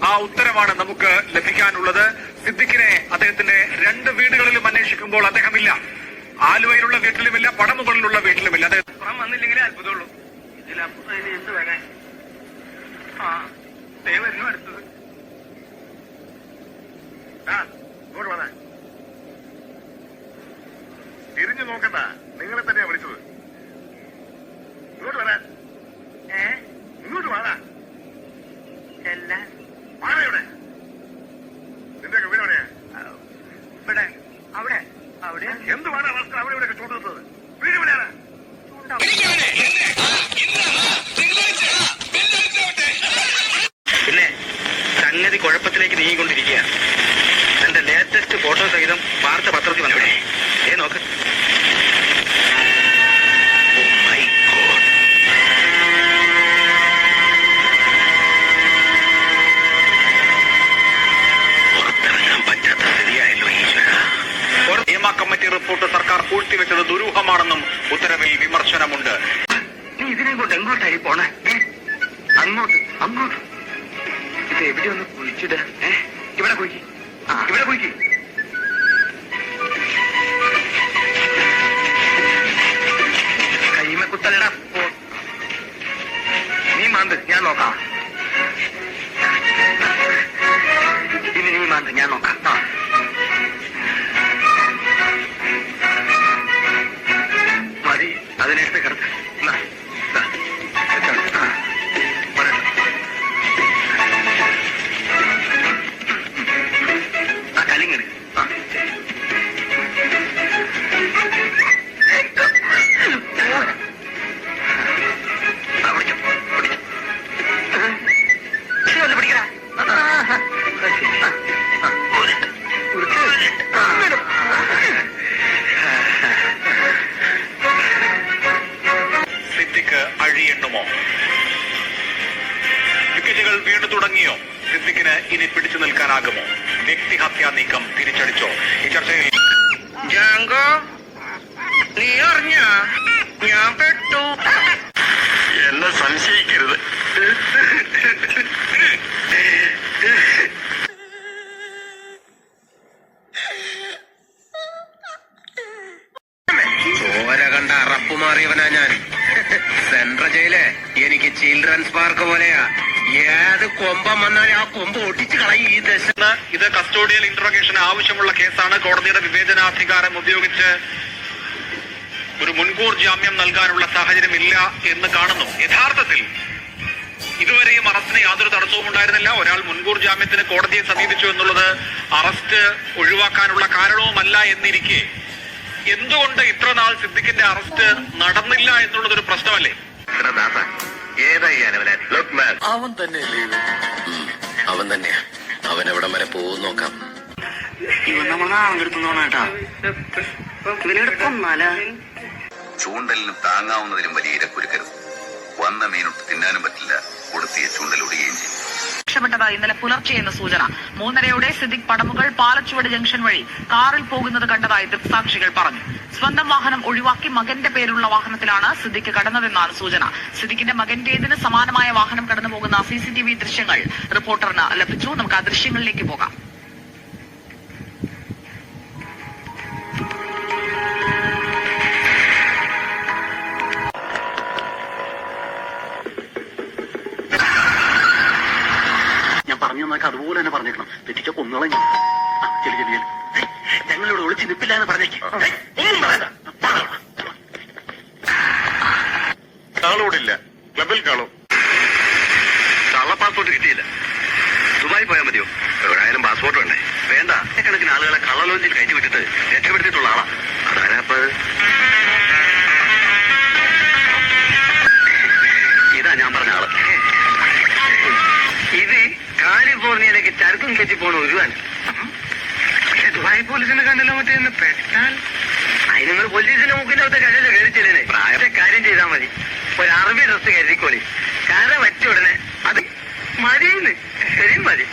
ആ ഉത്തരവാണ് നമുക്ക് ലഭിക്കാനുള്ളത്. സിദ്ദിഖിനെ അദ്ദേഹത്തിന്റെ 2 വീടുകളിലും അന്വേഷിക്കുമ്പോൾ അദ്ദേഹമില്ല. ആലുവയിലുള്ള വീട്ടിലുമില്ല, പടമുകളിലുള്ള വീട്ടിലുമില്ല. അദ്ദേഹം വന്നില്ലെങ്കിലേ അത്ഭുതമുള്ളൂ. ഇതിലപ്പുറം എന്ത് വരാൻ? വരുന്നു അടുത്തത്. തിരിഞ്ഞു നോക്കണ്ട, നിങ്ങളെ തന്നെയാ വിളിച്ചത്. ഇങ്ങോട്ട് വരാൻ. ഇങ്ങോട്ട് വാടാ. വാടാ ഇവിടെ. നിന്റെ വീട് എവിടെയാ? ഇവിടെ. അവിടെ. അവിടെ എന്ത് വേണം അവസ്ഥ? അവിടെ ഇവിടെയൊക്കെ ചൂണ്ടുന്നത്. വീട് എവിടെയാണ്? പിന്നെ സംഗതി കുഴപ്പത്തിലേക്ക് നീങ്ങിക്കൊണ്ടിരിക്കുകയാണ്. എന്റെ ലേറ്റസ്റ്റ് ഫോട്ടോ സഹിതം വാർത്ത പത്രത്തിൽ വന്നവിടെ. നോക്ക്. പുറത്തിറങ്ങാൻ പറ്റാത്ത സ്ഥിതിയായല്ലോ ഈശ്വര. നിയമ കമ്മിറ്റി റിപ്പോർട്ട് സർക്കാർ പൂഴ്ത്തിവെച്ചത് ദുരൂഹമാണെന്നും ഉത്തരവിൽ വിമർശനമുണ്ട്. നീ ഇതിനെ കൊണ്ട് എങ്ങോട്ടായി പോണേ? അങ്ങോട്ട് അങ്ങോട്ട്. ഇത് എവിടെയൊന്ന് കുഴിച്ചിട്. ഇവിടെ കുഴിക്ക്. ഇവിടെ കുഴിക്ക്. കൈമ കുത്തലടാ. നീ മാന്ത്, ഞാൻ നോക്കാം. ഇനി നീ മാന്ത്, ഞാൻ നോക്കാം. മതി, അതിനടുത്ത് കിടക്ക്. സിദ്ദിഖ് അഴിയെണ്ണുമോ? വിക്കറ്റുകൾ വീണു തുടങ്ങിയോ? സിദ്ദിഖിന് ഇനി പിടിച്ചു നിൽക്കാനാകുമോ? വ്യക്തിഹത്യാ നീക്കം തിരിച്ചടിച്ചോ? ഈ ചർച്ചയിൽ നീ അറിഞ്ഞ ഞാൻ പെട്ടു. എന്നെ സംശയിക്കരുത്. ചോര കണ്ട അറപ്പ് മാറിയവനാ ഞാൻ. സെൻട്രൽ ജയില് എനിക്ക് ചിൽഡ്രൻസ് പാർക്ക് പോലെയാ. ഏത് കൊമ്പം വന്നാലും ആ കൊമ്പ് ഒടിച്ചു കളയും ഈ ദശ. ഇത് കസ്റ്റോഡിയൽ ഇന്ററോഗേഷന് ആവശ്യമുള്ള കേസാണ്. കോടതിയുടെ വിവേചനാധികാരം ഉപയോഗിച്ച് ഒരു മുൻകൂർ ജാമ്യം നൽകാനുള്ള സാഹചര്യമില്ല എന്ന് കാണുന്നു. യഥാർത്ഥത്തിൽ ഇതുവരെയും അറസ്റ്റിന് യാതൊരു തടസ്സവും ഉണ്ടായിരുന്നില്ല. ഒരാൾ മുൻകൂർ ജാമ്യത്തിന് കോടതിയെ സമീപിച്ചു എന്നുള്ളത് അറസ്റ്റ് ഒഴിവാക്കാനുള്ള കാരണവുമല്ല എന്നിരിക്കെ എന്തുകൊണ്ട് ഇത്ര നാൾ സിദ്ദിഖിന്റെ അറസ്റ്റ് നടന്നില്ല എന്നുള്ളതൊരു പ്രശ്നമല്ലേ? അവൻ തന്നെയല്ലേ? അവൻ തന്നെയാ. അവൻ എവിടം വരെ പോകും നോക്കാം. ഇവൻ നമ്മളെ ആളെടുത്തോണേട്ടാ. ഇവനെടുക്കൊന്നാല ചൂണ്ടലിനും താങ്ങാവുന്നതിലും വലിയ ഇരക്കുരുക്കരുത്. വന്ന മീനൊട്ട് തിന്നാനും പറ്റില്ല, കൊടുത്തിയ ചൂണ്ടലൊടുകയും ചെയ്യും. രക്ഷപ്പെട്ടത് ഇന്നലെ പുലർച്ചെയെന്ന് സൂചന. 3:30 സിദ്ദിഖ് പടമുകൾ പാലച്ചുവട് ജംഗ്ഷൻ വഴി കാറിൽ പോകുന്നത് കണ്ടതായി ദൃക്സാക്ഷികൾ പറഞ്ഞു. സ്വന്തം വാഹനം ഒഴിവാക്കി മകന്റെ പേരുള്ള വാഹനത്തിലാണ് സിദ്ദിഖ് കടന്നതെന്നാണ് സൂചന. സിദ്ദിഖിന്റെ മകന്റേതിന് സമാനമായ വാഹനം കടന്നുപോകുന്ന CCTV ദൃശ്യങ്ങൾ റിപ്പോർട്ടറിന് ലഭിച്ചു. നമുക്ക് ആ ദൃശ്യങ്ങളിലേക്ക് പോകാം. അതുപോലെ തന്നെ പറഞ്ഞേക്കണം. തെറ്റിച്ച കൊന്നുകളെ ഞങ്ങളിവിടെ ഒളിച്ച് നിപ്പില്ല എന്ന് പറഞ്ഞേക്ക്. ആളോടില്ല, ക്ലബിൽ കാണും. കള്ള പാസ്പോർട്ട് കിട്ടിയില്ല. ദുബായി പോയാൽ മതിയോ? എവിടെയായാലും പാസ്പോർട്ട് വേണ്ടേ? വേണ്ട. കണക്കിന് ആളുകളെ കള്ള ലോഞ്ചിൽ കയറ്റി വിട്ടിട്ട് രക്ഷപ്പെടുത്തിയിട്ടുള്ള ആളാ. അതാരപ്പ ഇതാ ഞാൻ പറഞ്ഞ ആള്. ഇത് കാലിഫോർണിയയിലേക്ക് ചരക്കും കെറ്റി പോണ ഒരുവാൻ. പക്ഷെ ദുബായ് പോലീസിനെ കണ്ടല്ലോ മറ്റേ പെട്ടാൽ അതിന് നിങ്ങൾ പോലീസിന്റെ മുക്കിന്റെ അകത്ത് കണ്ടല്ലോ കയറിച്ചില്ലേ? പ്രായത്തെ കാര്യം ചെയ്താൽ മതി. ഒരു അറബി ഡ്രസ് കരുതിക്കോളി. കര വച്ച ഉടനെ അത് മതിയെന്ന് ശരി മതി.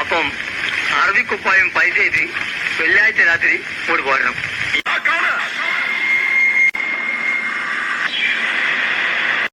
അപ്പം അറബിക്കുപ്പായും പൈസ വെള്ളിയാഴ്ച രാത്രി കൂടി പോരണം.